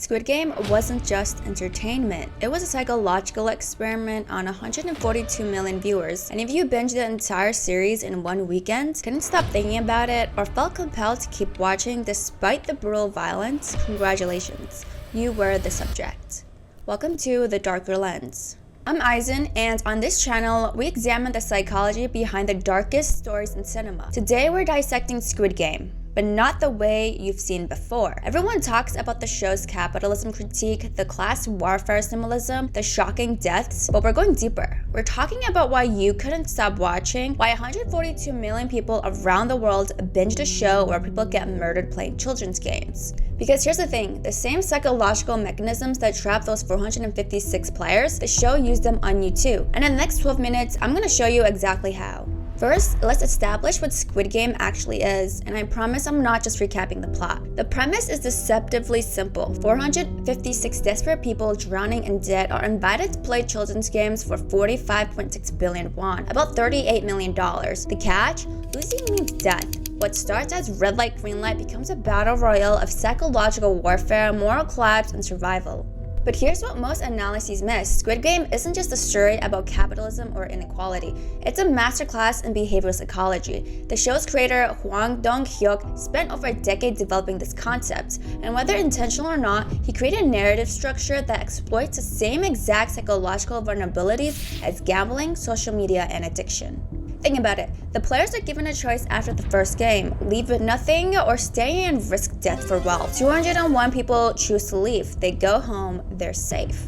Squid Game wasn't just entertainment, it was a psychological experiment on 142 million viewers. And if you binged the entire series in one weekend, couldn't stop thinking about it, or felt compelled to keep watching despite the brutal violence, congratulations, you were the subject. Welcome to The Darker Lens. I'm Eisen, and on this channel, we examine the psychology behind the darkest stories in cinema. Today we're dissecting Squid Game, but not the way you've seen before. Everyone talks about the show's capitalism critique, the class warfare symbolism, the shocking deaths, but we're going deeper. We're talking about why you couldn't stop watching, why 142 million people around the world binged a show where people get murdered playing children's games. Because here's the thing, the same psychological mechanisms that trap those 456 players, the show used them on you too. And in the next 12 minutes, I'm gonna show you exactly how. First, let's establish what Squid Game actually is, and I promise I'm not just recapping the plot. The premise is deceptively simple. 456 desperate people drowning in debt are invited to play children's games for 45.6 billion won, about $38 million. The catch? Losing means death. What starts as red light, green light becomes a battle royale of psychological warfare, moral collapse, and survival. But here's what most analyses miss. Squid Game isn't just a story about capitalism or inequality. It's a masterclass in behavioral psychology. The show's creator, Hwang Dong-hyuk, spent over a decade developing this concept. And whether intentional or not, he created a narrative structure that exploits the same exact psychological vulnerabilities as gambling, social media, and addiction. Think about it. The players are given a choice after the first game, leave with nothing or stay and risk death for wealth. 201 people choose to leave. They go home, they're safe.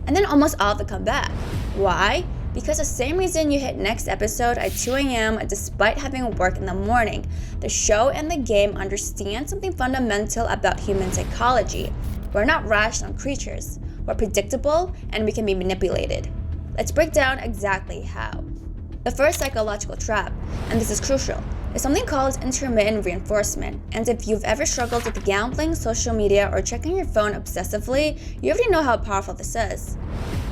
And then almost all of them come back. Why? Because the same reason you hit next episode at 2 a.m. despite having work in the morning. The show and the game understand something fundamental about human psychology. We're not rational creatures. We're predictable and we can be manipulated. Let's break down exactly how. The first psychological trap, and this is crucial, is something called intermittent reinforcement. And if you've ever struggled with gambling, social media, or checking your phone obsessively, you already know how powerful this is.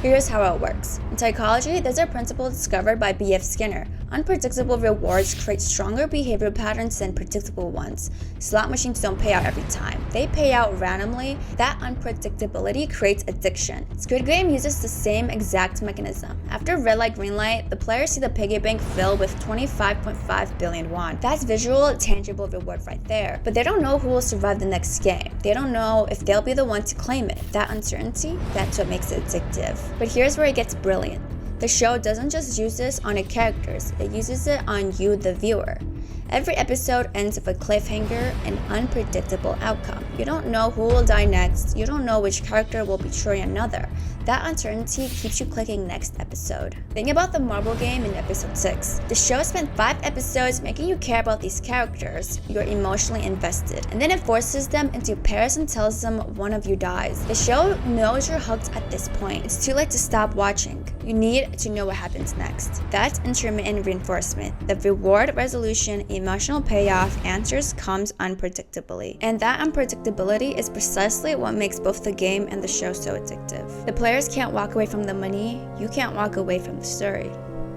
Here's how it works. In psychology, there's a principle discovered by B.F. Skinner. Unpredictable rewards create stronger behavioral patterns than predictable ones. Slot machines don't pay out every time. They pay out randomly. That unpredictability creates addiction. Squid Game uses the same exact mechanism. After red light, green light, the players see the piggy bank fill with 25.5 billion won. That's visual, tangible reward right there. But they don't know who will survive the next game. They don't know if they'll be the one to claim it. That uncertainty, that's what makes it addictive. But here's where it gets brilliant. The show doesn't just use this on its characters, it uses it on you, the viewer. Every episode ends with a cliffhanger, an unpredictable outcome. You don't know who will die next, you don't know which character will betray another. That uncertainty keeps you clicking next episode. Think about the marble game in episode 6. The show spent 5 episodes making you care about these characters. You're emotionally invested. And then it forces them into pairs and tells them one of you dies. The show knows you're hooked at this point. It's too late to stop watching. You need to know what happens next. That's intermittent reinforcement. The reward, resolution, emotional payoff, answers comes unpredictably. And that unpredictability is precisely what makes both the game and the show so addictive. The players can't walk away from the money, you can't walk away from the story.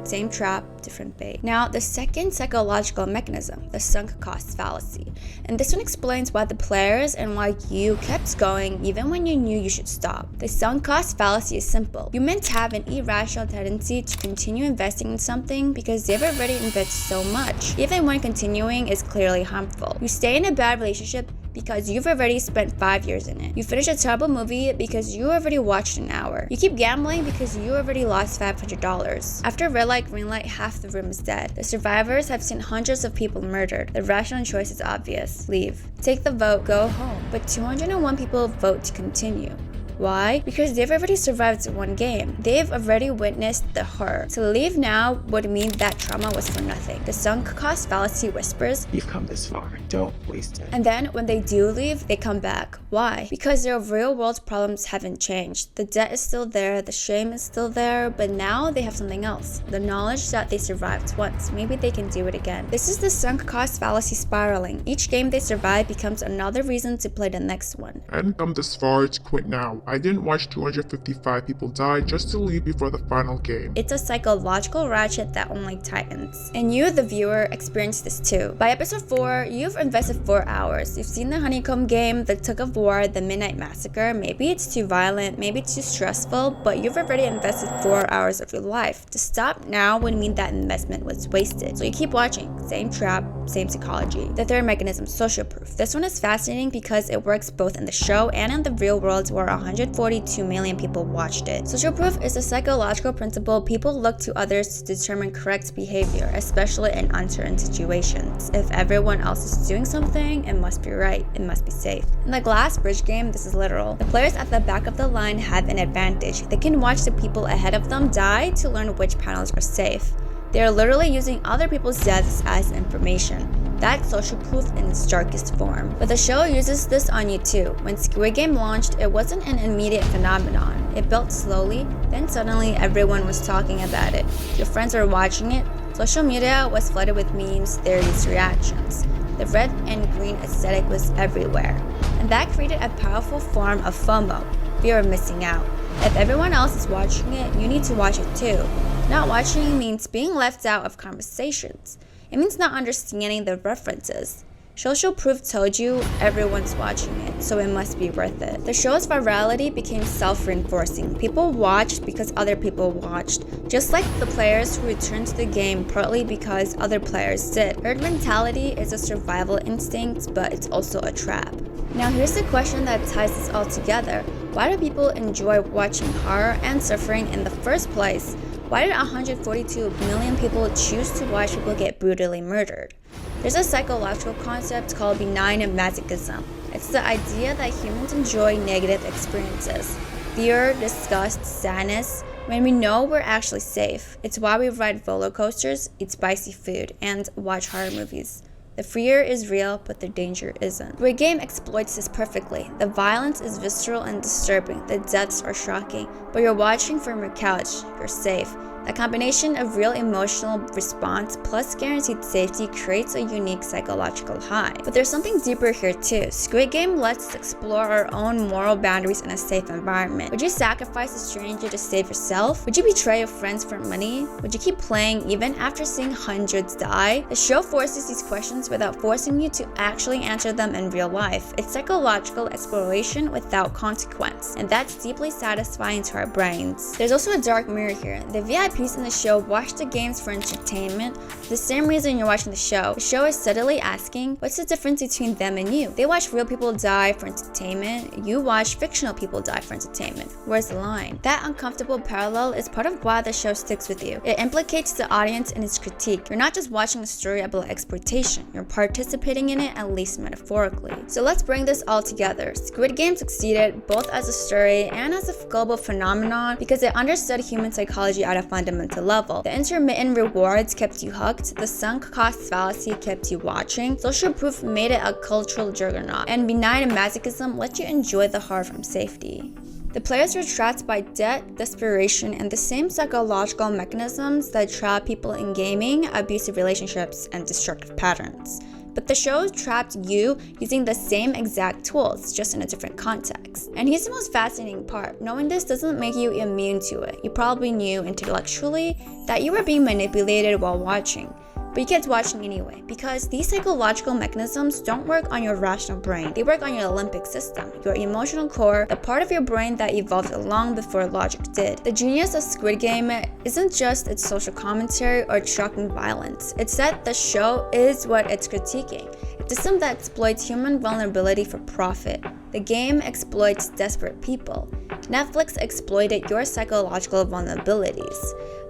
Same trap, different bait. Now, the second psychological mechanism, the sunk cost fallacy. And this one explains why the players and why you kept going even when you knew you should stop. The sunk cost fallacy is simple. Humans have an irrational tendency to continue investing in something because they've already invested so much, even when continuing is clearly harmful. You stay in a bad relationship because you've already spent 5 years in it. You finish a terrible movie because you already watched an hour. You keep gambling because you already lost $500. After red light, green light, half the room is dead. The survivors have seen hundreds of people murdered. The rational choice is obvious. Leave. Take the vote, go home. But 201 people vote to continue. Why? Because they've already survived one game. They've already witnessed the horror. To leave now would mean that trauma was for nothing. The sunk cost fallacy whispers, "You've come this far, don't waste it." And then when they do leave, they come back. Why? Because their real world problems haven't changed. The debt is still there, the shame is still there, but now they have something else. The knowledge that they survived once. Maybe they can do it again. This is the sunk cost fallacy spiraling. Each game they survive becomes another reason to play the next one. I hadn't come this far to quit now. I didn't watch 255 people die just to leave before the final game. It's a psychological ratchet that only tightens. And you, the viewer, experienced this too. By episode 4, you've invested 4 hours. You've seen the honeycomb game, the tug of war, the midnight massacre. Maybe it's too violent, maybe it's too stressful, but you've already invested 4 hours of your life. To stop now would mean that investment was wasted. So you keep watching. Same trap, same psychology. The third mechanism, social proof. This one is fascinating because it works both in the show and in the real world where 142 million people watched it. Social proof is a psychological principle people look to others to determine correct behavior, especially in uncertain situations. If everyone else is doing something, it must be right, it must be safe. In the glass bridge game, this is literal. The players at the back of the line have an advantage. They can watch the people ahead of them die to learn which panels are safe. They are literally using other people's deaths as information. That's social proof in its darkest form. But the show uses this on you too. When Squid Game launched, it wasn't an immediate phenomenon. It built slowly, then suddenly everyone was talking about it. Your friends were watching it. Social media was flooded with memes, theories, reactions. The red and green aesthetic was everywhere. And that created a powerful form of FOMO, fear of missing out. If everyone else is watching it, you need to watch it too. Not watching means being left out of conversations. It means not understanding the references. Social proof told you everyone's watching it, so it must be worth it. The show's virality became self-reinforcing. People watched because other people watched, just like the players who returned to the game partly because other players did. Herd mentality is a survival instinct, but it's also a trap. Now here's the question that ties this all together. Why do people enjoy watching horror and suffering in the first place? Why did 142 million people choose to watch people get brutally murdered? There's a psychological concept called benign masochism. It's the idea that humans enjoy negative experiences, fear, disgust, sadness, when we know we're actually safe. It's why we ride roller coasters, eat spicy food, and watch horror movies. The fear is real, but the danger isn't. Squid Game exploits this perfectly. The violence is visceral and disturbing. The deaths are shocking. But you're watching from your couch. You're safe. That combination of real emotional response plus guaranteed safety creates a unique psychological high. But there's something deeper here too. Squid Game lets us explore our own moral boundaries in a safe environment. Would you sacrifice a stranger to save yourself? Would you betray your friends for money? Would you keep playing even after seeing hundreds die? The show forces these questions without forcing you to actually answer them in real life. It's psychological exploration without consequence, and that's deeply satisfying to our brains. There's also a dark mirror here. The VIPs in the show watch the games for entertainment. For the same reason you're watching the show is subtly asking, what's the difference between them and you? They watch real people die for entertainment. You watch fictional people die for entertainment. Where's the line? That uncomfortable parallel is part of why the show sticks with you. It implicates the audience in its critique. You're not just watching a story about exploitation. You're participating in it, at least metaphorically. So let's bring this all together. Squid Game succeeded both as a story and as a global phenomenon because it understood human psychology at a fundamental level. The intermittent rewards kept you hooked. The sunk cost fallacy kept you watching. Social proof made it a cultural juggernaut. And benign masochism let you enjoy the horror from safety. The players were trapped by debt, desperation, and the same psychological mechanisms that trap people in gaming, abusive relationships, and destructive patterns. But the show trapped you using the same exact tools, just in a different context. And here's the most fascinating part. Knowing this doesn't make you immune to it. You probably knew intellectually that you were being manipulated while watching. But you kept watching anyway, because these psychological mechanisms don't work on your rational brain. They work on your limbic system, your emotional core, the part of your brain that evolved long before logic did. The genius of Squid Game isn't just its social commentary or shocking violence. It's that the show is what it's critiquing. A system that exploits human vulnerability for profit. The game exploits desperate people. Netflix exploited your psychological vulnerabilities.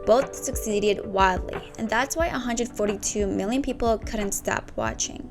Both succeeded wildly, and that's why 142 million people couldn't stop watching.